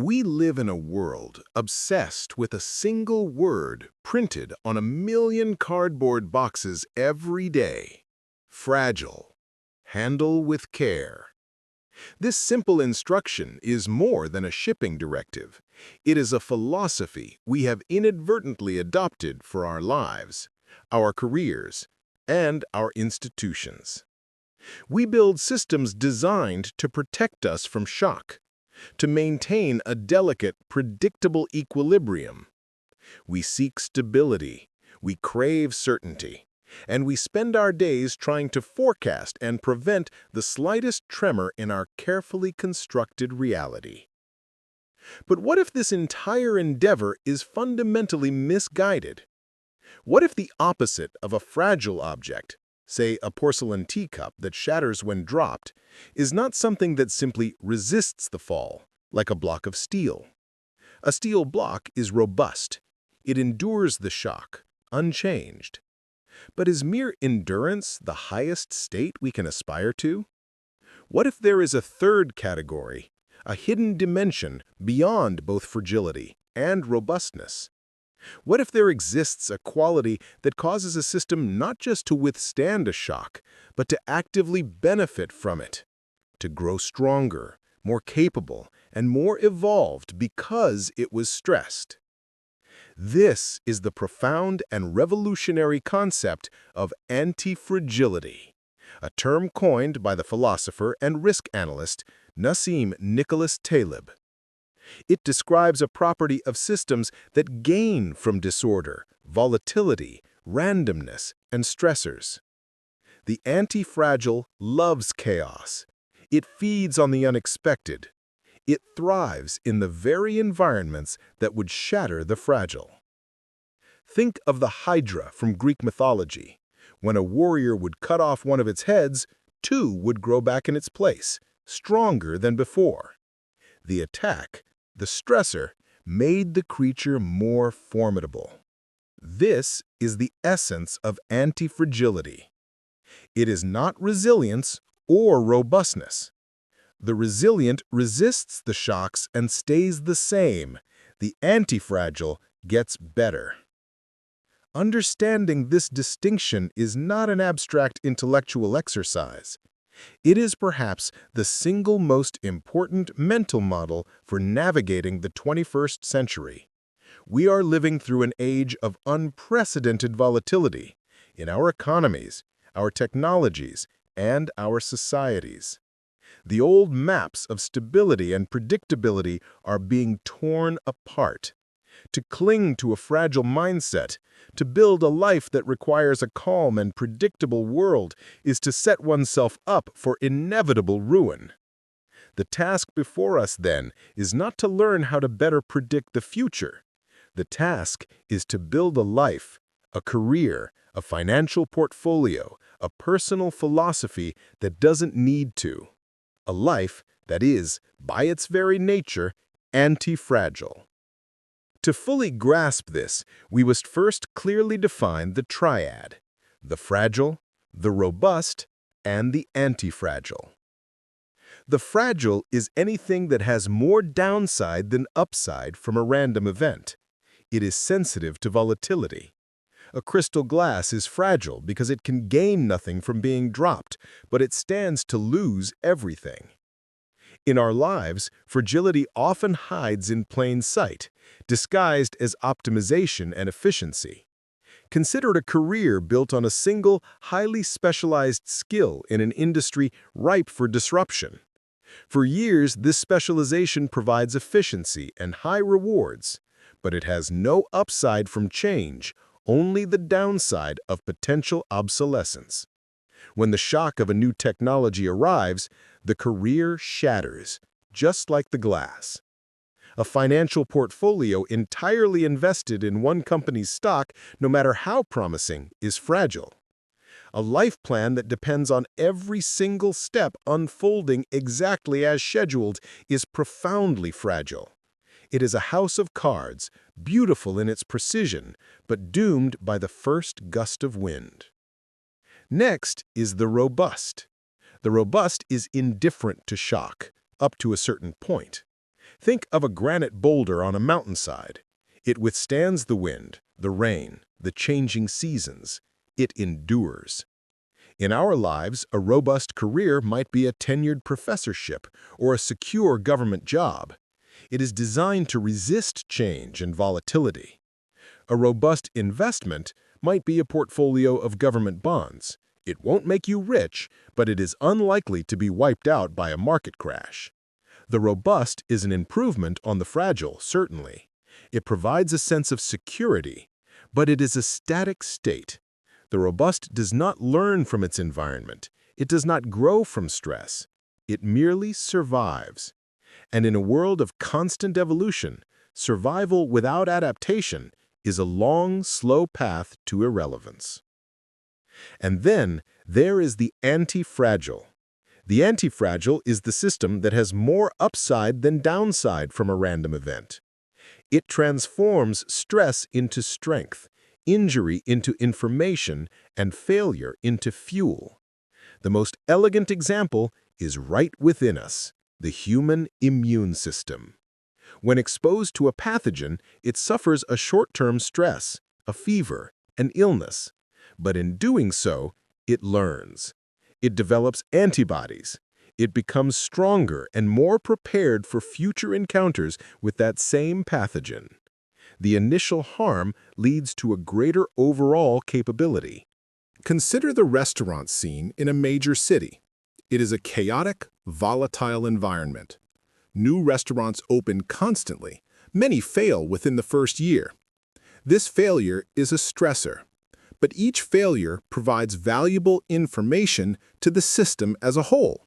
We live in a world obsessed with a single word printed on a million cardboard boxes every day. Fragile. Handle with care. This simple instruction is more than a shipping directive. It is a philosophy we have inadvertently adopted for our lives, our careers, and our institutions. We build systems designed to protect us from shock, to maintain a delicate, predictable equilibrium. We seek stability, we crave certainty, and we spend our days trying to forecast and prevent the slightest tremor in our carefully constructed reality. But what if this entire endeavor is fundamentally misguided? What if the opposite of a fragile object, say a porcelain teacup that shatters when dropped, is not something that simply resists the fall, like a block of steel? A steel block is robust. It endures the shock, unchanged. But is mere endurance the highest state we can aspire to? What if there is a third category, a hidden dimension beyond both fragility and robustness? What if there exists a quality that causes a system not just to withstand a shock, but to actively benefit from it, to grow stronger, more capable, and more evolved because it was stressed? This is the profound and revolutionary concept of antifragility, a term coined by the philosopher and risk analyst Nassim Nicholas Taleb. It describes a property of systems that gain from disorder, volatility, randomness, and stressors. The antifragile loves chaos. It feeds on the unexpected. It thrives in the very environments that would shatter the fragile. Think of the Hydra from Greek mythology. When a warrior would cut off one of its heads, two would grow back in its place, stronger than before. The attack, the stressor, made the creature more formidable. This is the essence of antifragility. It is not resilience or robustness. The resilient resists the shocks and stays the same. The antifragile gets better. Understanding this distinction is not an abstract intellectual exercise. It is perhaps the single most important mental model for navigating the 21st century. We are living through an age of unprecedented volatility in our economies, our technologies, and our societies. The old maps of stability and predictability are being torn apart. To cling to a fragile mindset, to build a life that requires a calm and predictable world, is to set oneself up for inevitable ruin. The task before us, then, is not to learn how to better predict the future. The task is to build a life, a career, a financial portfolio, a personal philosophy that doesn't need to. A life that is, by its very nature, anti-fragile. To fully grasp this, we must first clearly define the triad: the fragile, the robust, and the anti-fragile. The fragile is anything that has more downside than upside from a random event. It is sensitive to volatility. A crystal glass is fragile because it can gain nothing from being dropped, but it stands to lose everything. In our lives, fragility often hides in plain sight, disguised as optimization and efficiency. Consider a career built on a single, highly specialized skill in an industry ripe for disruption. For years, this specialization provides efficiency and high rewards, but it has no upside from change, only the downside of potential obsolescence. When the shock of a new technology arrives, the career shatters, just like the glass. A financial portfolio entirely invested in one company's stock, no matter how promising, is fragile. A life plan that depends on every single step unfolding exactly as scheduled is profoundly fragile. It is a house of cards, beautiful in its precision, but doomed by the first gust of wind. Next is the robust. The robust is indifferent to shock, up to a certain point. Think of a granite boulder on a mountainside. It withstands the wind, the rain, the changing seasons. It endures. In our lives, a robust career might be a tenured professorship or a secure government job. It is designed to resist change and volatility. A robust investment might be a portfolio of government bonds. It won't make you rich, but it is unlikely to be wiped out by a market crash. The robust is an improvement on the fragile, certainly. It provides a sense of security, but it is a static state. The robust does not learn from its environment. It does not grow from stress. It merely survives. And in a world of constant evolution, survival without adaptation is a long, slow path to irrelevance. And then there is the antifragile. The antifragile is the system that has more upside than downside from a random event. It transforms stress into strength, injury into information, and failure into fuel. The most elegant example is right within us, the human immune system. When exposed to a pathogen, it suffers a short-term stress, a fever, an illness. But in doing so, it learns. It develops antibodies. It becomes stronger and more prepared for future encounters with that same pathogen. The initial harm leads to a greater overall capability. Consider the restaurant scene in a major city. It is a chaotic, volatile environment. New restaurants open constantly. Many fail within the first year. This failure is a stressor, but each failure provides valuable information to the system as a whole.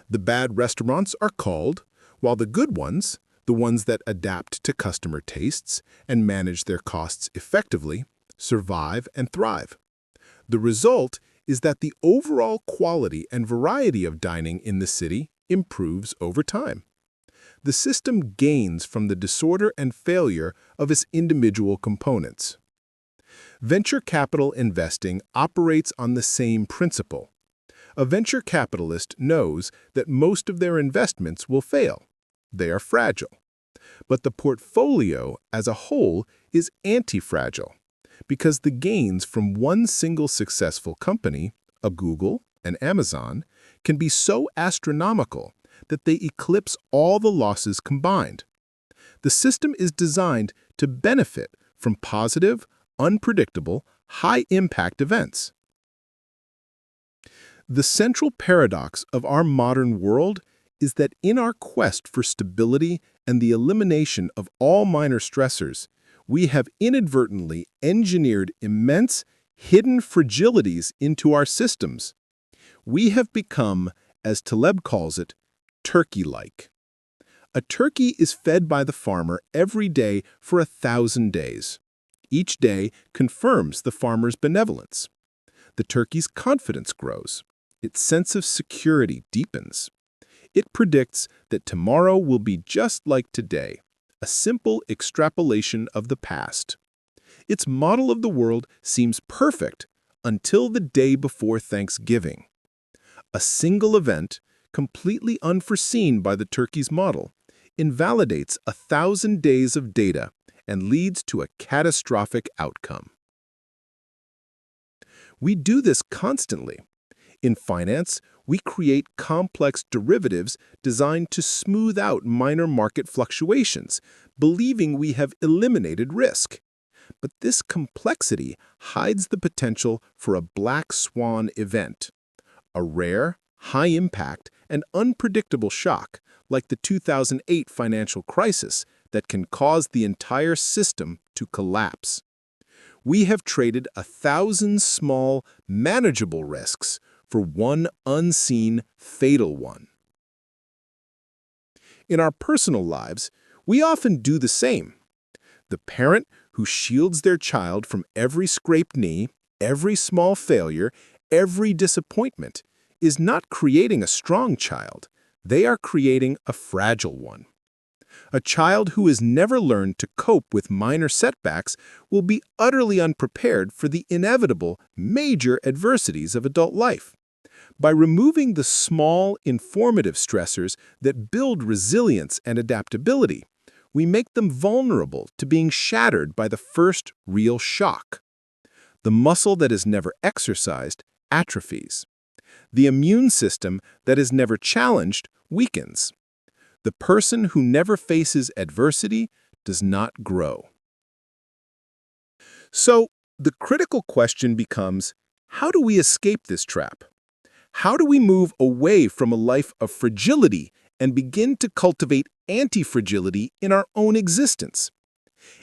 The bad restaurants are called, while the good ones, the ones that adapt to customer tastes and manage their costs effectively, survive and thrive. The result is that the overall quality and variety of dining in the city improves over time. The system gains from the disorder and failure of its individual components. Venture capital investing operates on the same principle. A venture capitalist knows that most of their investments will fail. They are fragile. But the portfolio as a whole is antifragile, because the gains from one single successful company, a Google, an Amazon, can be so astronomical that they eclipse all the losses combined. The system is designed to benefit from positive, unpredictable, high-impact events. The central paradox of our modern world is that in our quest for stability and the elimination of all minor stressors, we have inadvertently engineered immense, hidden fragilities into our systems. We have become, as Taleb calls it, turkey-like. A turkey is fed by the farmer every day for 1,000 days. Each day confirms the farmer's benevolence. The turkey's confidence grows. Its sense of security deepens. It predicts that tomorrow will be just like today, a simple extrapolation of the past. Its model of the world seems perfect until the day before Thanksgiving. A single event, completely unforeseen by the turkey's model, invalidates 1,000 days of data and leads to a catastrophic outcome. We do this constantly. In finance, we create complex derivatives designed to smooth out minor market fluctuations, believing we have eliminated risk. But this complexity hides the potential for a black swan event, a rare, high-impact, and unpredictable shock like the 2008 financial crisis that can cause the entire system to collapse. We have traded 1,000 small, manageable risks for one unseen, fatal one. In our personal lives, we often do the same. The parent who shields their child from every scraped knee, every small failure, every disappointment, is not creating a strong child. They are creating a fragile one. A child who has never learned to cope with minor setbacks will be utterly unprepared for the inevitable, major adversities of adult life. By removing the small, informative stressors that build resilience and adaptability, we make them vulnerable to being shattered by the first real shock. The muscle that is never exercised atrophies. The immune system that is never challenged weakens. The person who never faces adversity does not grow. So, the critical question becomes, how do we escape this trap? How do we move away from a life of fragility and begin to cultivate anti-fragility in our own existence?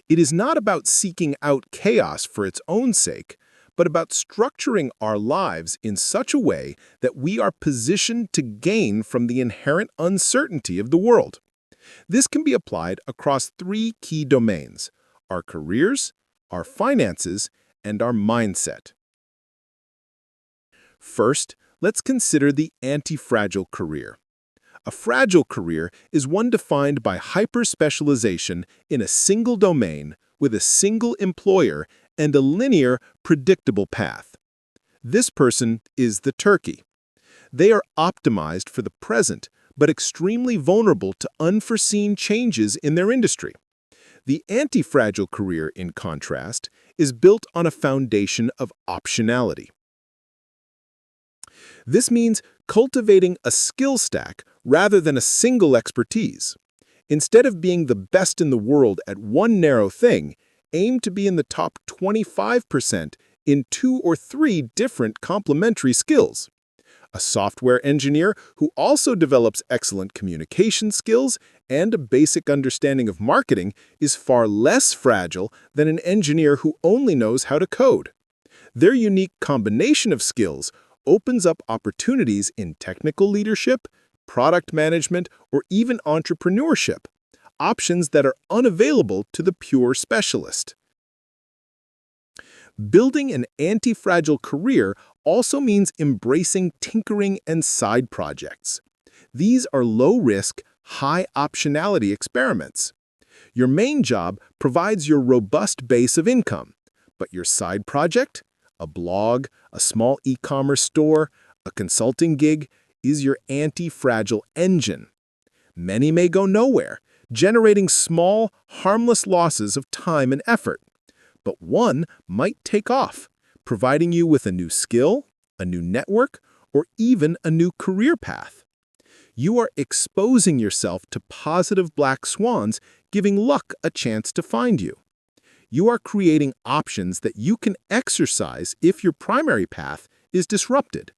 It is not about seeking out chaos for its own sake, but about structuring our lives in such a way that we are positioned to gain from the inherent uncertainty of the world. This can be applied across three key domains: our careers, our finances, and our mindset. First, let's consider the anti-fragile career. A fragile career is one defined by hyper-specialization in a single domain with a single employer and a linear, predictable path. This person is the turkey. They are optimized for the present, but extremely vulnerable to unforeseen changes in their industry. The anti-fragile career, in contrast, is built on a foundation of optionality. This means cultivating a skill stack rather than a single expertise. Instead of being the best in the world at one narrow thing, aim to be in the top 25% in 2 or 3 different complementary skills. A software engineer who also develops excellent communication skills and a basic understanding of marketing is far less fragile than an engineer who only knows how to code. Their unique combination of skills opens up opportunities in technical leadership, product management, or even entrepreneurship, options that are unavailable to the pure specialist. Building an anti-fragile career also means embracing tinkering and side projects. These are low-risk, high-optionality experiments. Your main job provides your robust base of income, but your side project, a blog, a small e-commerce store, a consulting gig, is your anti-fragile engine. Many may go nowhere, generating small, harmless losses of time and effort. But one might take off, providing you with a new skill, a new network, or even a new career path. You are exposing yourself to positive black swans, giving luck a chance to find you. You are creating options that you can exercise if your primary path is disrupted.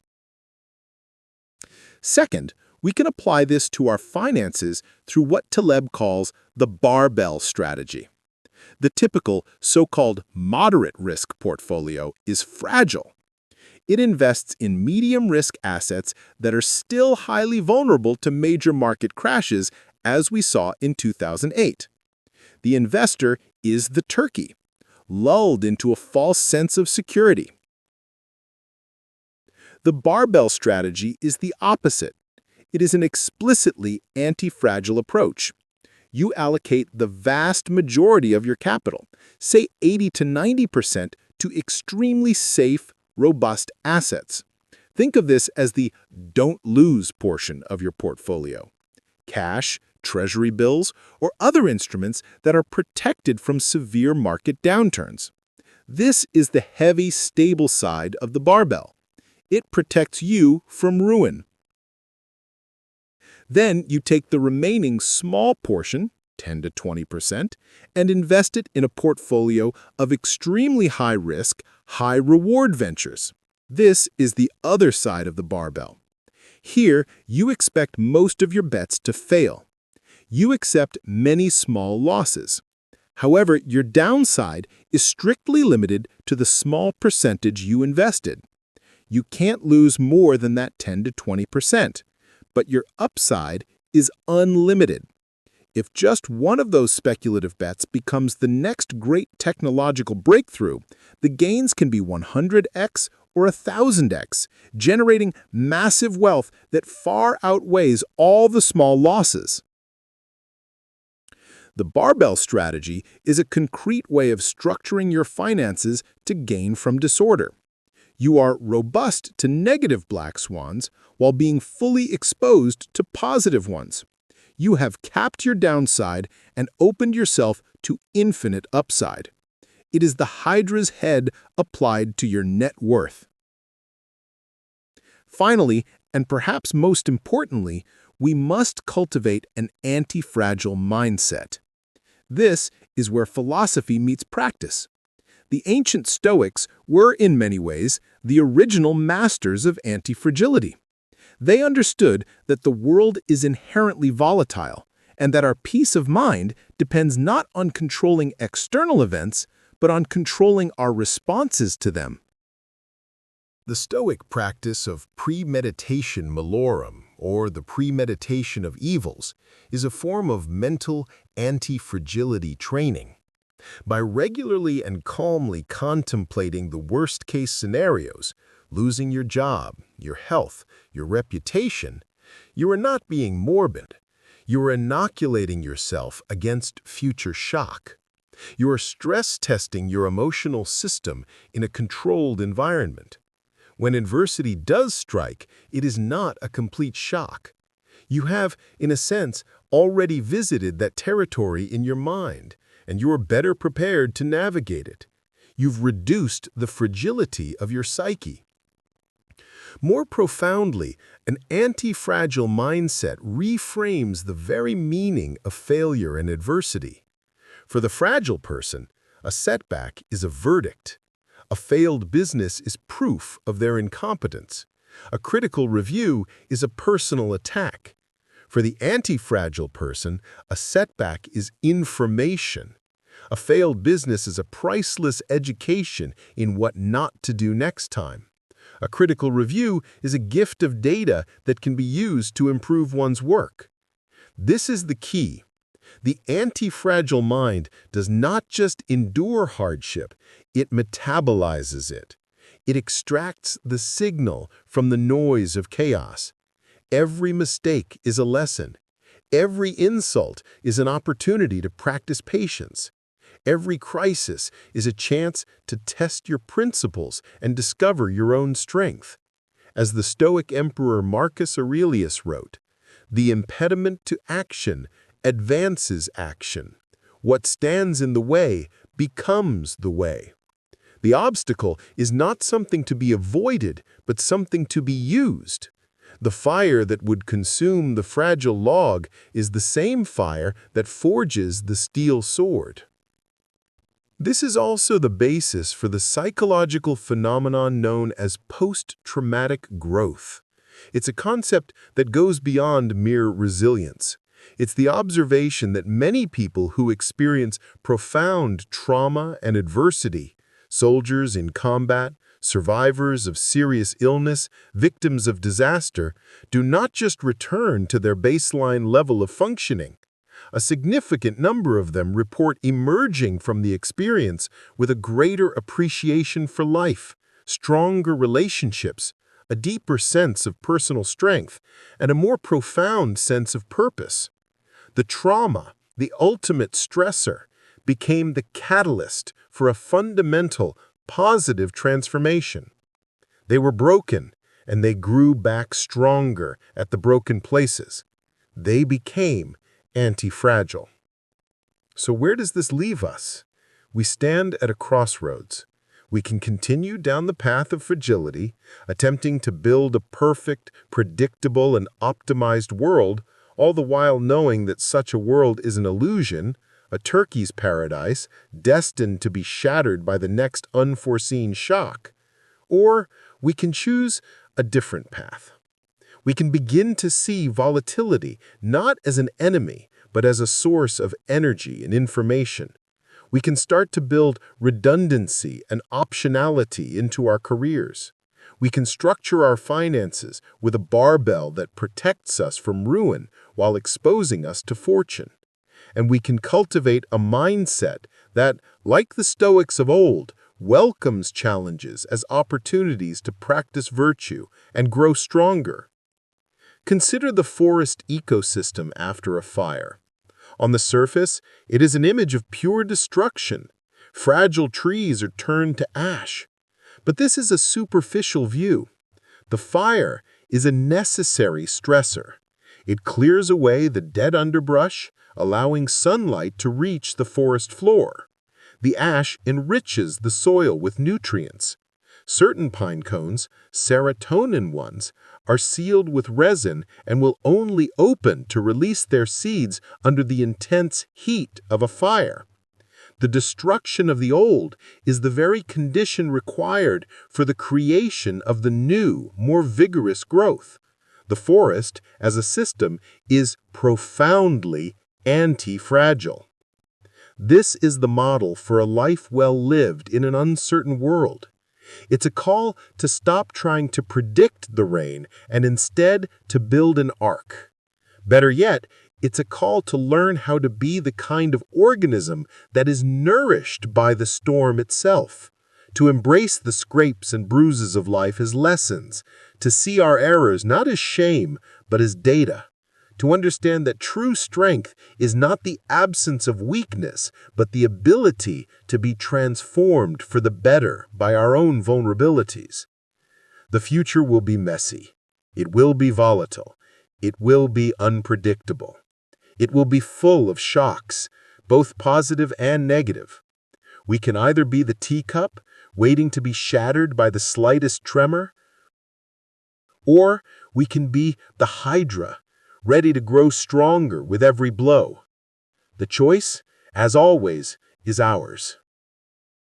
Second, we can apply this to our finances through what Taleb calls the barbell strategy. The typical so-called moderate risk portfolio is fragile. It invests in medium-risk assets that are still highly vulnerable to major market crashes, as we saw in 2008. The investor is the turkey, lulled into a false sense of security. The barbell strategy is the opposite. It is an explicitly anti-fragile approach. You allocate the vast majority of your capital, say 80 to 90%, to extremely safe, robust assets. Think of this as the don't lose portion of your portfolio. Cash, treasury bills, or other instruments that are protected from severe market downturns. This is the heavy, stable side of the barbell. It protects you from ruin. Then you take the remaining small portion, 10 to 20%, and invest it in a portfolio of extremely high-risk, high-reward ventures. This is the other side of the barbell. Here, you expect most of your bets to fail. You accept many small losses. However, your downside is strictly limited to the small percentage you invested. You can't lose more than that 10 to 20%. But your upside is unlimited. If just one of those speculative bets becomes the next great technological breakthrough, the gains can be 100x or 1,000x, generating massive wealth that far outweighs all the small losses. The barbell strategy is a concrete way of structuring your finances to gain from disorder. You are robust to negative black swans while being fully exposed to positive ones. You have capped your downside and opened yourself to infinite upside. It is the Hydra's head applied to your net worth. Finally, and perhaps most importantly, we must cultivate an anti-fragile mindset. This is where philosophy meets practice. The ancient Stoics were, in many ways, the original masters of anti-fragility. They understood that the world is inherently volatile and that our peace of mind depends not on controlling external events, but on controlling our responses to them. The Stoic practice of premeditation malorum, or the premeditation of evils, is a form of mental anti-fragility training. By regularly and calmly contemplating the worst-case scenarios, losing your job, your health, your reputation, you are not being morbid. You are inoculating yourself against future shock. You are stress-testing your emotional system in a controlled environment. When adversity does strike, it is not a complete shock. You have, in a sense, already visited that territory in your mind, and you are better prepared to navigate it. You've reduced the fragility of your psyche. More profoundly, an anti-fragile mindset reframes the very meaning of failure and adversity. For the fragile person, a setback is a verdict. A failed business is proof of their incompetence. A critical review is a personal attack. For the anti-fragile person, a setback is information. A failed business is a priceless education in what not to do next time. A critical review is a gift of data that can be used to improve one's work. This is the key. The anti-fragile mind does not just endure hardship, it metabolizes it. It extracts the signal from the noise of chaos. Every mistake is a lesson. Every insult is an opportunity to practice patience. Every crisis is a chance to test your principles and discover your own strength. As the Stoic Emperor Marcus Aurelius wrote, "The impediment to action advances action. What stands in the way becomes the way." The obstacle is not something to be avoided, but something to be used. The fire that would consume the fragile log is the same fire that forges the steel sword. This is also the basis for the psychological phenomenon known as post-traumatic growth. It's a concept that goes beyond mere resilience. It's the observation that many people who experience profound trauma and adversity, soldiers in combat, survivors of serious illness, victims of disaster, do not just return to their baseline level of functioning. A significant number of them report emerging from the experience with a greater appreciation for life, stronger relationships, a deeper sense of personal strength, and a more profound sense of purpose. The trauma, the ultimate stressor, became the catalyst for a fundamental, positive transformation. They were broken, and they grew back stronger at the broken places. They became anti-fragile. So where does this leave us? We stand at a crossroads. We can continue down the path of fragility, attempting to build a perfect, predictable, and optimized world, all the while knowing that such a world is an illusion, a turkey's paradise, destined to be shattered by the next unforeseen shock. Or we can choose a different path. We can begin to see volatility not as an enemy, but as a source of energy and information. We can start to build redundancy and optionality into our careers. We can structure our finances with a barbell that protects us from ruin while exposing us to fortune. And we can cultivate a mindset that, like the Stoics of old, welcomes challenges as opportunities to practice virtue and grow stronger. Consider the forest ecosystem after a fire. On the surface, it is an image of pure destruction. Fragile trees are turned to ash. But this is a superficial view. The fire is a necessary stressor. It clears away the dead underbrush, allowing sunlight to reach the forest floor. The ash enriches the soil with nutrients. Certain pine cones, serotonin ones, are sealed with resin and will only open to release their seeds under the intense heat of a fire. The destruction of the old is the very condition required for the creation of the new, more vigorous growth. The forest, as a system, is profoundly anti-fragile. This is the model for a life well lived in an uncertain world. It's a call to stop trying to predict the rain and instead to build an ark. Better yet, it's a call to learn how to be the kind of organism that is nourished by the storm itself, to embrace the scrapes and bruises of life as lessons, to see our errors not as shame, but as data, to understand that true strength is not the absence of weakness, but the ability to be transformed for the better by our own vulnerabilities. The future will be messy. It will be volatile. It will be unpredictable. It will be full of shocks, both positive and negative. We can either be the teacup, waiting to be shattered by the slightest tremor, or we can be the Hydra, ready to grow stronger with every blow. The choice, as always, is ours.